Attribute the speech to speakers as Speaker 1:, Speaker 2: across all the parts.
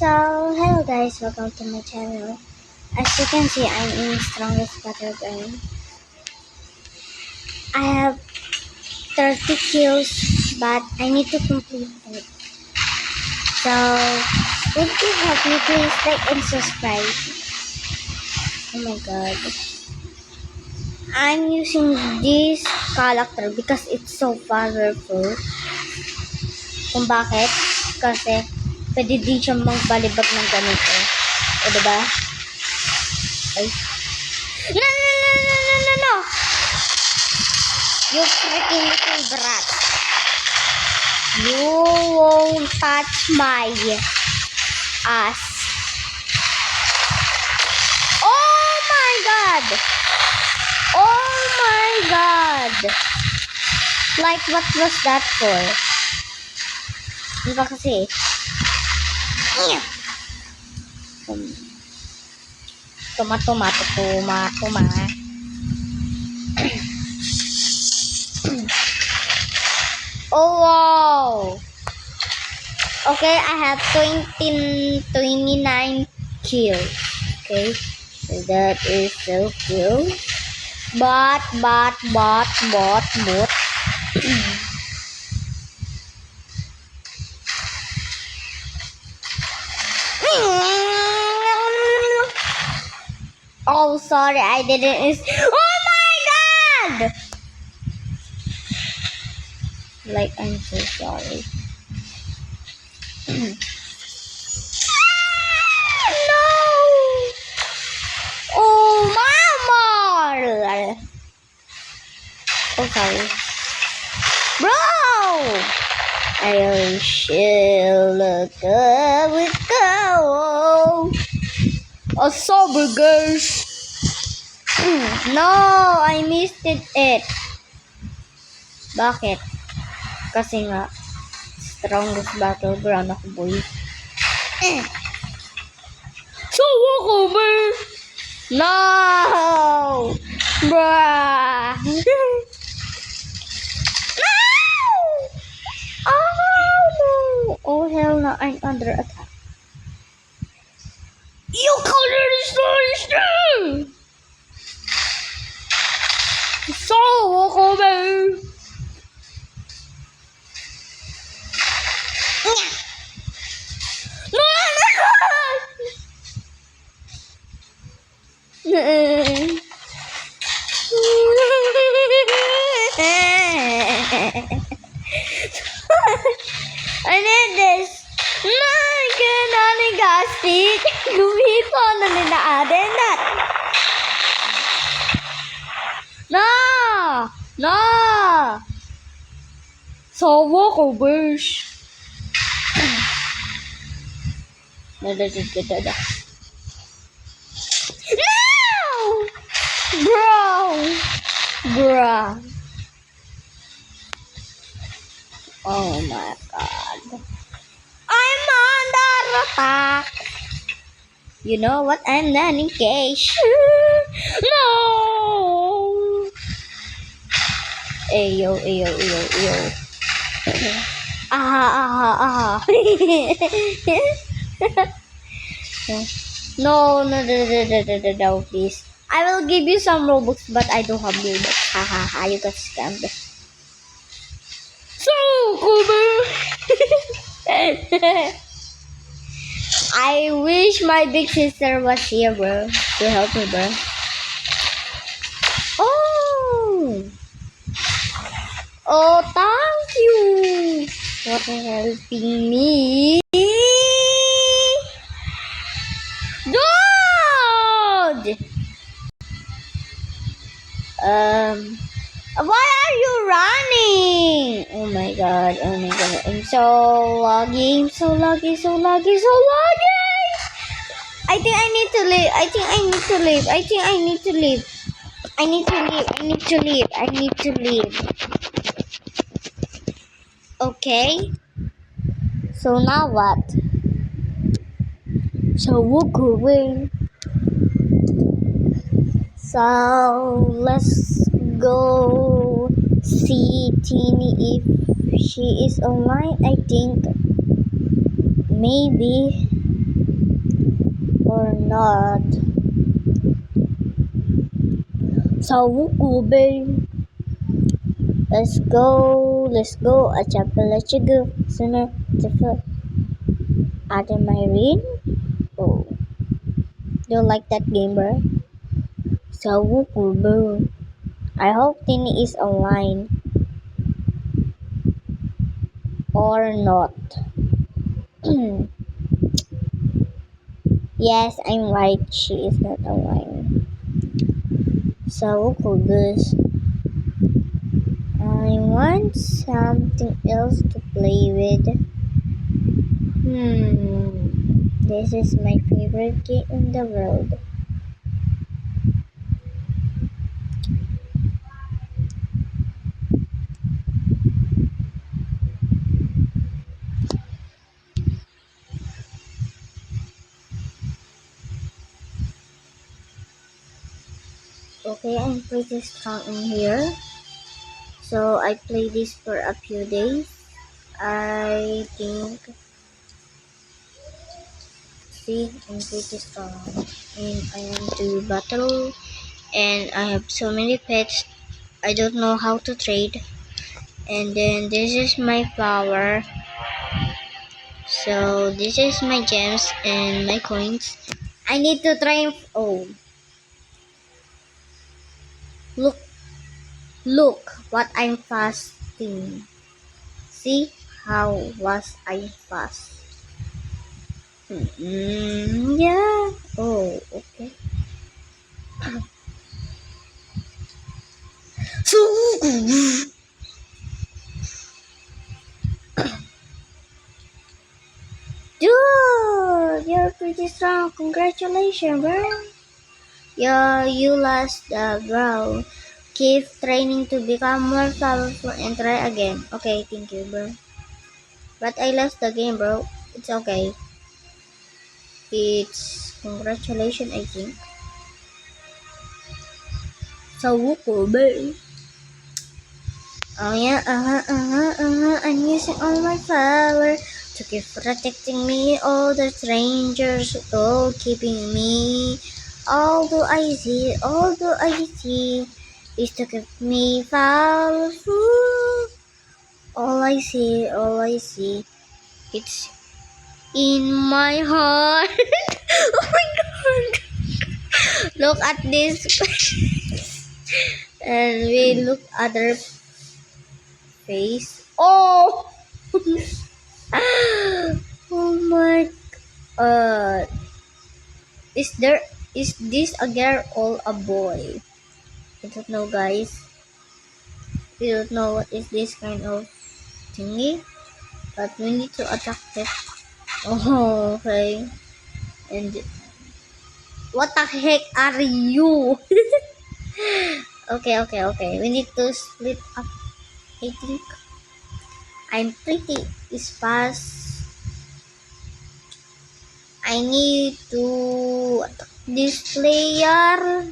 Speaker 1: Hello guys, welcome to my channel. As you can see, I'm in Strongest Battleground. I have 30 kills, but I need to complete it. So, would you help me please like and subscribe? Oh my god. I'm using this character because it's so powerful. Kung bakit? Kasi pwede din siya magbalibag ng ganito. O diba? Ay. No! You freaking little brat. You won't touch my ass. Oh my god! Oh my god! Like, what was that for? Diba kasi? Tuma. Oh wow! Okay, I have 29 kills. Okay, so that is so cool. But. Oh, sorry, I didn't. Oh my god! Like, I'm so sorry. No! Oh, mama! Oh, sorry. Bro! I shall look up with go. Oh, sober girls. No, I missed it. Bakit? Kasi nga, strongest battleground ako, boy. So, ako, man. No! Bruh! No! Oh, no! Oh, hell no, I'm under attack. You counter this thing! So, ako, man. I need this. No, I cannot gastik. Lumito na nila aden that. No. So walk over. No. Bro. Oh my god. I'm under attack. You know what? I'm not engaged. No. Ayo. Aha. No, please. I will give you some Robux, but I don't have Robux. Haha, you got scammed. So cool. I wish my big sister was here, bro, to help me, bro. Oh, thank you for helping me. Dude! Why are you running? Oh my god. I'm so laggy. I think I need to leave. I need to leave. Okay. So now what? So walk away. So let's go see Teeny if she is online. I think maybe or not. Sawukube. Let's go. A chapel let you go. Sooner to fill. Adam Irene. Oh, do you like that game, bro? Sawukube. I hope Tini is online or not. Yes, I'm right. She is not online. Sawukube. I want something else to play with. This is my favorite game in the world. Okay, I'm pretty strong in here. So I play this for a few days. I think, see, I'm pretty strong. And I want to battle. And I have so many pets. I don't know how to trade. And then this is my flower. So this is my gems and my coins. I need to try. Oh, look, look what I'm fasting. See how was I fast? Yeah. Oh, okay. So, dude, you're pretty strong. Congratulations, bro. Yeah, you lost the bro. Keep training to become more powerful and try again. Okay, thank you, bro. But I lost the game, bro. It's okay. It's congratulations, I think. So, babe. Oh yeah, I'm using all my power to keep protecting me, all the strangers, all keeping me. All I see is to keep me powerful. All I see, it's in my heart. Oh my god! Look at this, and we look at their face. Oh! Oh my god. Is this a girl or a boy? I don't know, guys. We don't know what is this kind of thingy. But we need to attack it. Oh, okay. And what the heck are you? Okay. We need to split up, I think. I'm pretty fast. I need to attack this player.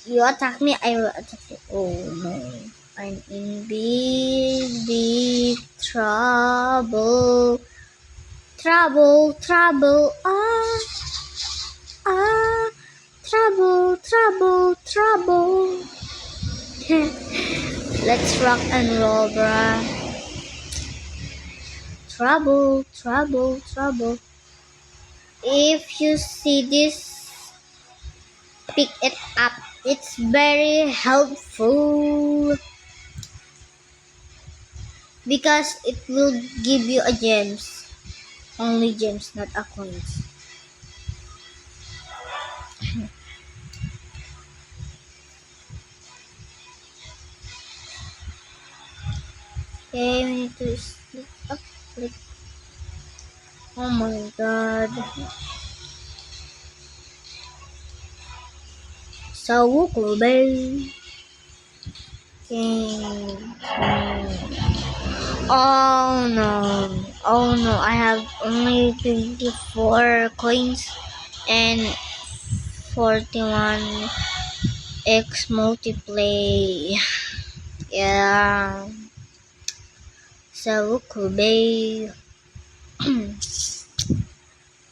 Speaker 1: You attack me, I will attack you. Oh no. I'm in big trouble. Trouble. Ah. Trouble. Let's rock and roll, bruh. Trouble. If you see this, pick it up. It's very helpful because it will give you a gems. Only gems, not a coins. Okay, we need to split up. Oh my god. So cool, babe. Oh no, I have only 24 coins and 41 X multiplay. Yeah. So cool, babe.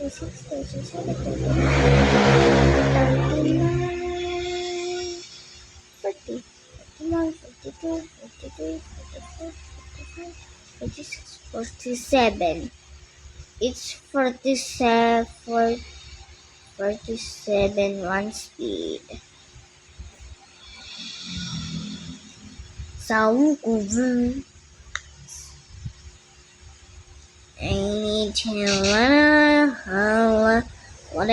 Speaker 1: 36, 37, 39, 40, 41, 42, 43, 44, 45, 46, 47. It's 47, 47 one speed. Sound over. I need to wanna what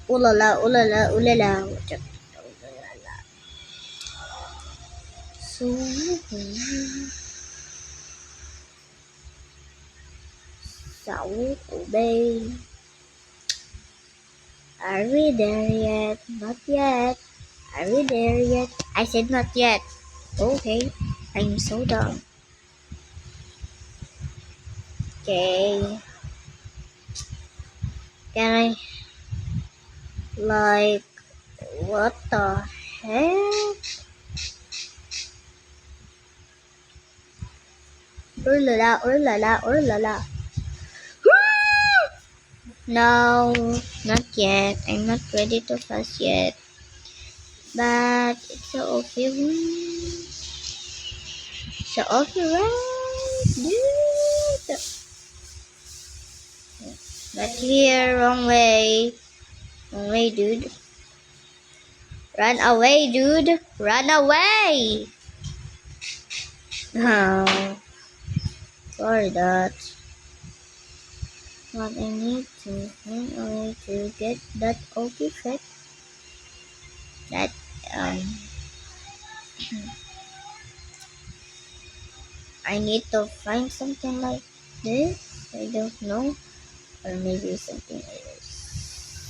Speaker 1: ooh la la, ooh la la, ooh la la. So So obey. Are we there yet? Not yet. Are we there yet? I said not yet. Okay. I'm so dumb. Okay. Can I like what the heck? Urlala, urlala, urlala. No, not yet. I'm not ready to fast yet. But it's so okay. So okay, right? Dude. But here, wrong way. Wrong way, dude. Run away, dude. Run away. Oh, sorry that. What I need to find a way to get that OP effect. That um I need to find something like this. I don't know. Or maybe something else.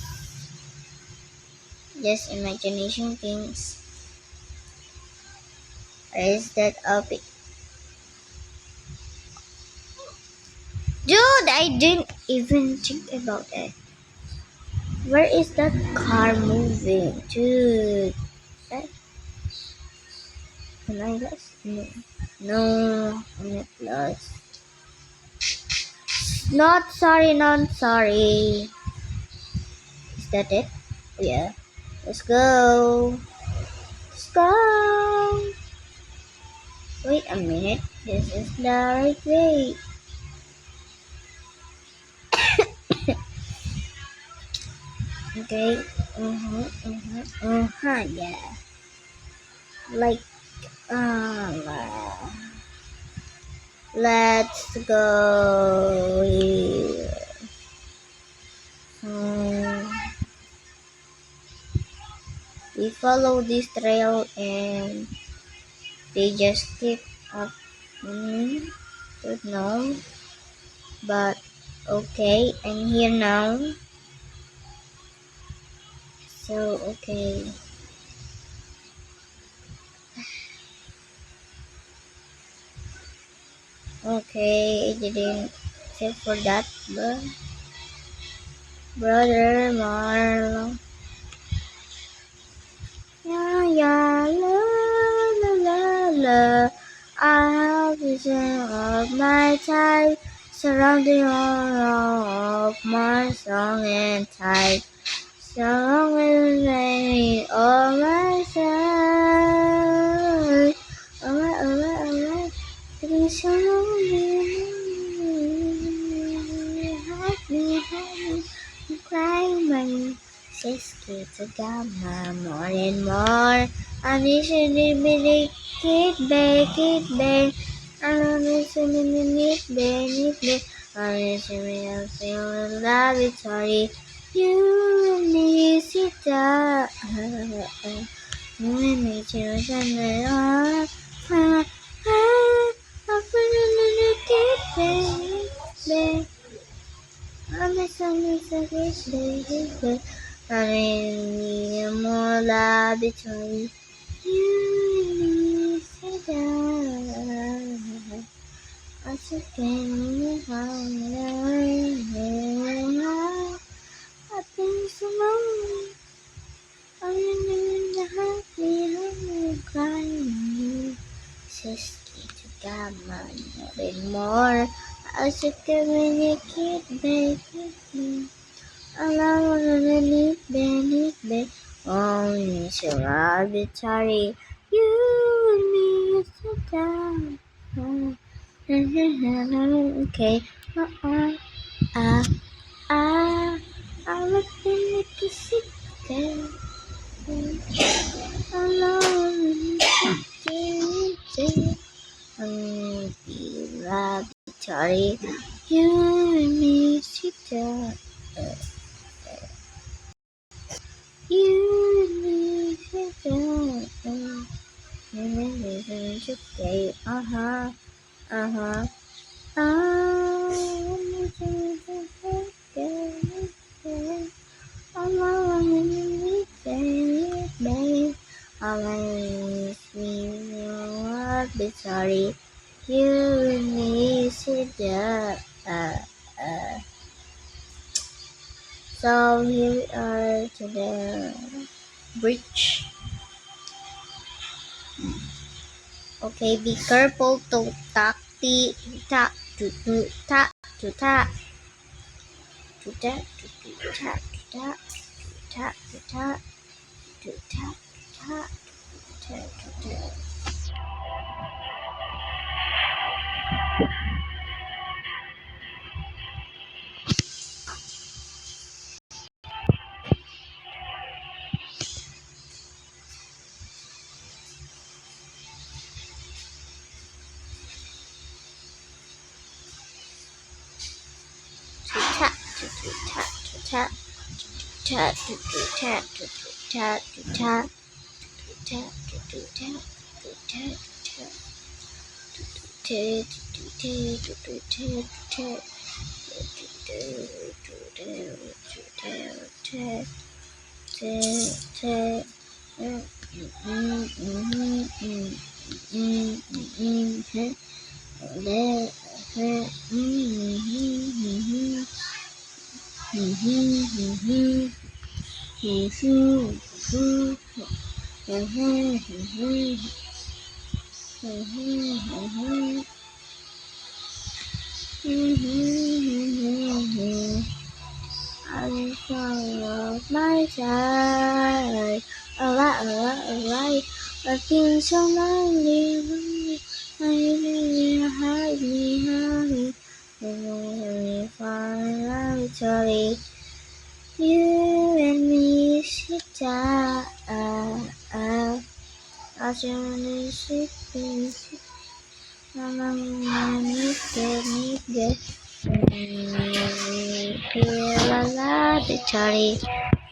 Speaker 1: Just imagination things. Or is that OP? Dude, I didn't even think about it. Where is that car moving? Dude. That, am I lost? No. No, I'm not lost. Not sorry, not sorry. Is that it? Yeah. Let's go. Let's go. Wait a minute. This is the right way. Okay. Yeah. Like, let's go here. Um, we follow this trail and they just keep up. Don't know. But okay, I'm here now. So okay. Okay, I didn't check for that, but brother Marlon. Yeah, yeah, la, la, la, la. I have vision of my time, surrounding all of my song and type. Song will me all my side. Alright. Please show me. Help me, crying my sister to gamma more and more. I'm listening to it, bake. I'm listening to it. I'm listening to feel love it, sorry. You and me sit down. You and me children are. I'm feeling it, baby. I'm baby. I'm in more laboratory. You sit down. I just can't find I think so long. I'm in the happy crying. Siski to gamma, nothing more. I should communicate, baby. Allow me, baby. Only so arbitrary. You and me sit down. Okay. Ah, I look in the secret. Alone, laboratory. You and me sit down. You and me sit down. Okay. Uh-huh. always me won't be sorry. You miss it, yeah. So here we are to the bridge. Okay, be careful to ta to ta to ta to ta to ta to ta ta to ta to ta ta to ta. I follow my side. Alright. I feel so lonely. I really hide me. When finally, you and me sit down. I just sit. Sorry,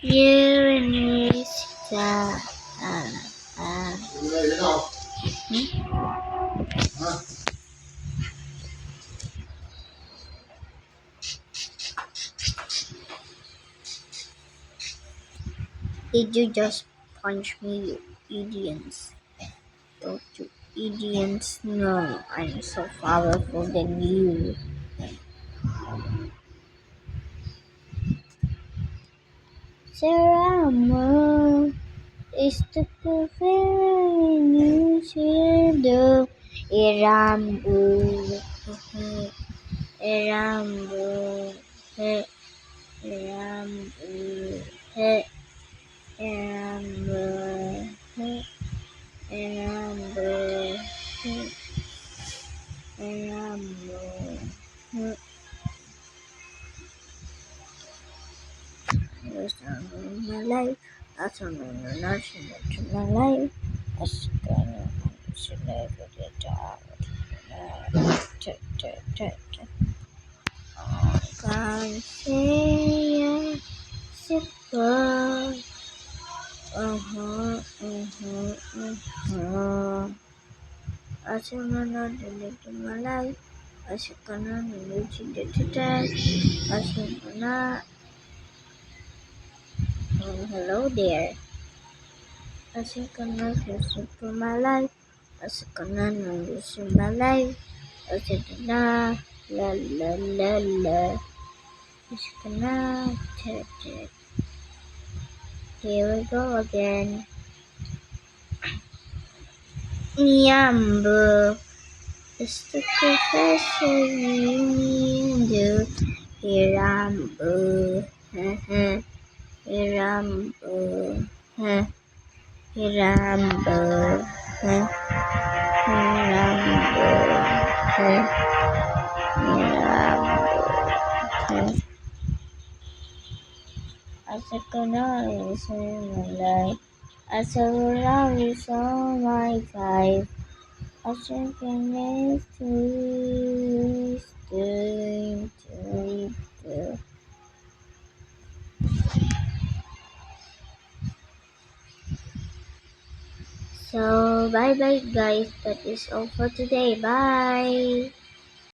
Speaker 1: you and me Did you just punch me, you idiots? Don't you idiots know I'm so powerful than you? Seramo is the very news here, do Irambu, Irambu, Irambu, Irambu, Irambu, Irambu. My life, that's on my notion to my life. That's gonna celebrity can't say super. As I'm not deleting my life, as you cannot deleting the today, as you cannot. Hello there. As you cannot listen to my life, as you cannot listen to my life, as you cannot la. As you cannot touch it. Here we go again. Nyambo. It's the professor you do. Hirambo. Hirambo. Hirambo. Hirambo. As a canal is in my life, as a love is on my life, as a connect to So bye bye guys, that is all for today. Bye.